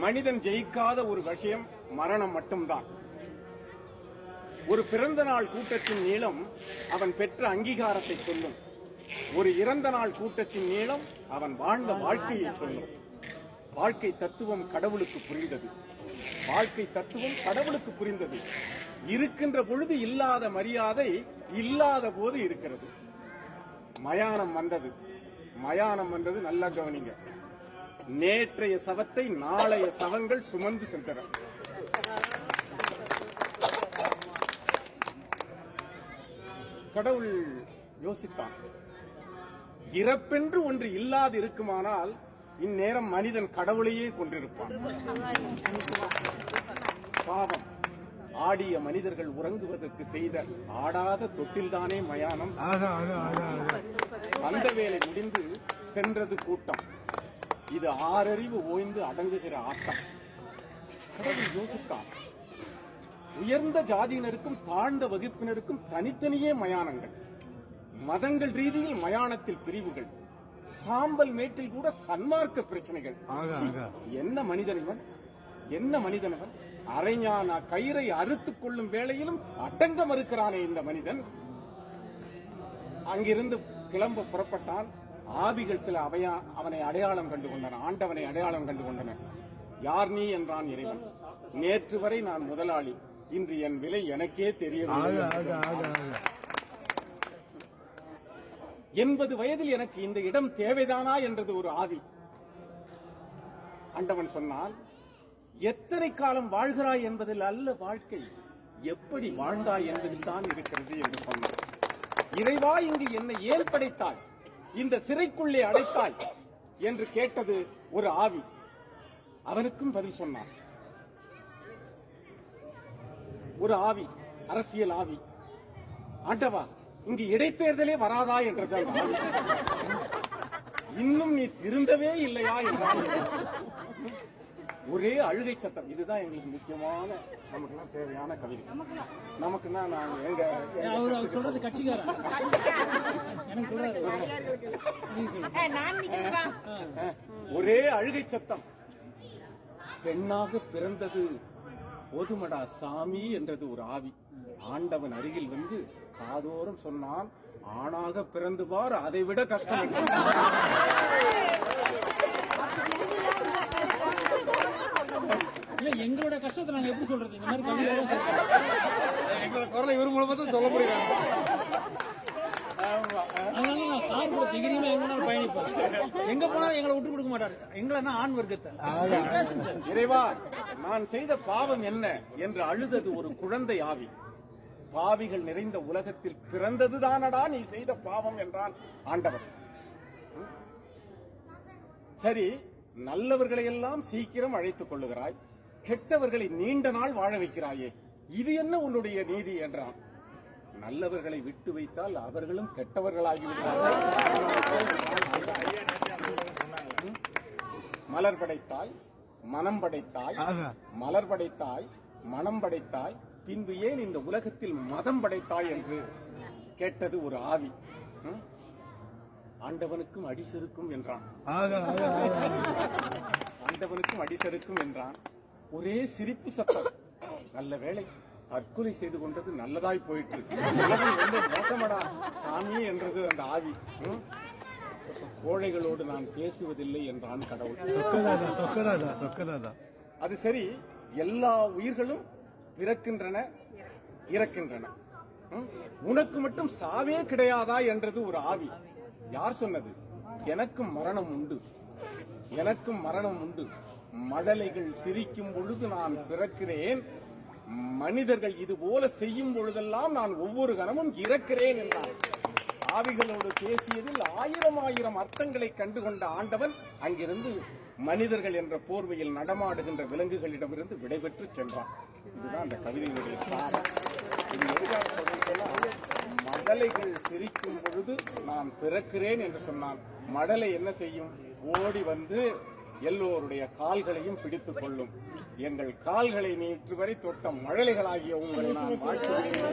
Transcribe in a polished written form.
மனிதன் ஜெயிக்காத ஒரு விஷயம் மரணம் மட்டும்தான். ஒரு பிறந்த நாள் கூட்டத்தின் நீளம் அவன் பெற்ற அங்கீகாரத்தை சொல்லும். ஒரு இறந்த நாள் கூட்டத்தின் நீளம் அவன் வாழ்ந்த வாழ்க்கையை சொல்லும். வாழ்க்கை தத்துவம் கடவுளுக்கு புரிந்தது. வாழ்க்கை தத்துவம் கடவுளுக்கு புரிந்தது. இருக்கின்ற பொழுது இல்லாத மரியாதை இல்லாத போது இருக்கிறது. மயானம் வந்தது. மயானம் வந்தது, நல்லா கவனிங்க. நேற்றைய சவத்தை நாளைய சவங்கள் சுமந்து சென்றன. கடவுள் யோசித்தான், இறப்பென்று ஒன்று இல்லாது இருக்குமானால் இந்நேரம் மனிதன் கடவுளையே கொண்டிருப்பான். பாவம், ஆடிய மனிதர்கள் உறங்குவதற்கு செய்த ஆடாத தொட்டில்தானே மயானம். அந்த வேலை முடிந்து சென்றது கூட்டம். இது ஆறறிவு ஓய்ந்து அடங்குகிற ஆட்டம். கடவுள் யோசித்தான், உயர்ந்த ஜாதியினருக்கும் தாழ்ந்த வகுப்பினருக்கும் தனித்தனியே மயானங்கள். மதங்கள் ரீதியில் மயானத்தில் பிரிவுகள். சாம்பல் மேட்டில் கூட சன்மார்க்க பிரச்சனைகள். என்ன மனிதனவன், என்ன மனிதனவன்! அரைஞான கயிறை அறுத்துக் கொள்ளும் வேளையிலும் அடங்க மறுக்கிறானே இந்த மனிதன். அங்கிருந்து கிளம்ப புறப்பட்டான். ஆவிகள் சில அவனை அடையாளம் கண்டு கொண்டன. ஆண்டவனை அடையாளம் கண்டு கொண்டன. யார் நீ என்றான் இறைவன். நேற்று வரை நான் முதலாளி, இன்று என் விலை எனக்கே தெரியவில்லை. 80 வயதில் எனக்கு இந்த இடம் தேவைதானா என்றது ஒரு ஆவி. ஆண்டவன் சொன்னால், எத்தனை காலம் வாழ்கிறாய் என்பதில் அல்ல வாழ்க்கை, எப்படி வாழ்ந்தாய் என்பதில் தான் இருக்கிறது என்று சொன்னார். இறைவா, இங்கு என்னை ஏன் படைத்தாய், இந்த சிறைக்குள்ளே அடைத்தாய் என்று கேட்டது ஒரு ஆவி. அவனுக்கும் பதில் சொன்னான் ஒரு ஆவி, அரசியல் ஆவி. ஆண்டவா, இங்கு இடைத்தேர்தலே வராதா என்றது. இன்னும் நீ திருந்தவே இல்லையா என்றால் ஒரே அழுகை சத்தம். இதுதான் எங்களுக்கு முக்கியமான, நமக்கு தேவையான கவிதை. நமக்குன்னா நாங்க எங்க சொல்றது கட்சிக்காரன் ஒரே அழுகை சத்தம். பெண்ணாக பிறந்தது போதுமடா சாமி என்றது ஒரு ஆவி. ஆண்டவன் அருகில் வந்து காதோறும் சொன்னான், ஆணாக பிறந்து பார், அதை விட கஷ்டம். எங்களோட கஷ்டத்தை நாங்க எப்படி சொல்றது? இந்த மாதிரி எங்களோட குரலை இவர் மூலமா தான் சொல்ல முடியும். அதனால நான் சார் கூட திகிரியுமே எங்க பயணிப்பேன். எங்க போனாலும் எங்களை விட்டு கொடுக்க மாட்டாரு. எங்களை ஆண் வர்க்கத்தை. இறைவா, நான் செய்த பாவம் என்ன என்று அழுதது ஒரு குழந்தை ஆவி. பாவிகள் நிறைந்த உலகத்தில் பிறந்ததுதானடா நீ செய்த பாவம் என்றான் ஆண்டவர். சரி, நல்லவர்களை எல்லாம் சீக்கிரம் அழைத்துக் கொள்ளுகிறாய், கெட்டவர்களை நீண்ட நாள் வாழ வைக்கிறாயே, இது என்ன உன்னுடைய நீதி என்றான். நல்லவர்களை விட்டு வைத்தால் அவர்களும் கெட்டவர்களாகிவிட்டார்கள். மலர் படைத்தாய், மனம் படைத்தாய், மலர் படைத்தாய், மனம் படைத்தாய், பின்பு ஏன் இந்த உலகத்தில் மதம் படைத்தாய் என்று கேட்டது ஒரு ஆவி. ஆண்டவனுக்கும் அடிசருக்கும் என்றான். ஆண்டவனுக்கும் அடிசருக்கும் என்றான். ஒரே சிரிப்பு சத்தம். நல்ல வேளை, தற்கொலை செய்து கொண்டது நல்லதாய் போயிட்டு. மோசமடா சாமி என்றது அந்த ஆவி. கோழைகளோடு நான் பேசுவதில்லை என்றான் கடவுள். அது சரி, எல்லா உயிர்களும் பிறக்கின்றன, இறக்கின்றன. உனக்கு மட்டும் சாவே கிடையாதா என்றது ஒரு ஆவி. யார் சொன்னது? எனக்கும் மரணம் உண்டு, எனக்கும் மரணம் உண்டு. மடலைகள் சிரிக்கும் பொழுது நான் பிறக்கிறேன், மனிதர்கள் இது போல செய்யும் பொழுதெல்லாம் நான் ஒவ்வொரு கணமும் இறக்கிறேன் என்றான். ஆவிகளோடு பேசியதில் 1000 அர்த்தங்களை கண்டுகொண்ட ஆண்டவன் அங்கிருந்து மனிதர்கள் என்ற போர்வையில் நடமாடுகின்ற விலங்குகளிடமிருந்து விடைபெற்று சென்றான். இதுதான் அந்த கவிதையினுடைய சாரம். இது எதுக்காக சொல்றேன்னா, மடலைகள் சிரிக்கும் பொழுது நான் பிறக்கிறேன் என்று சொன்னான். மடலை என்ன செய்யும்? ஓடி வந்து எல்லோருடைய கால்களையும் பிடித்துக் கொள்ளும். எங்கள் கால்களை நேற்று வரை தொட்ட மழலைகளாகிய உங்களை நான் வாழ்த்துகிறேன்.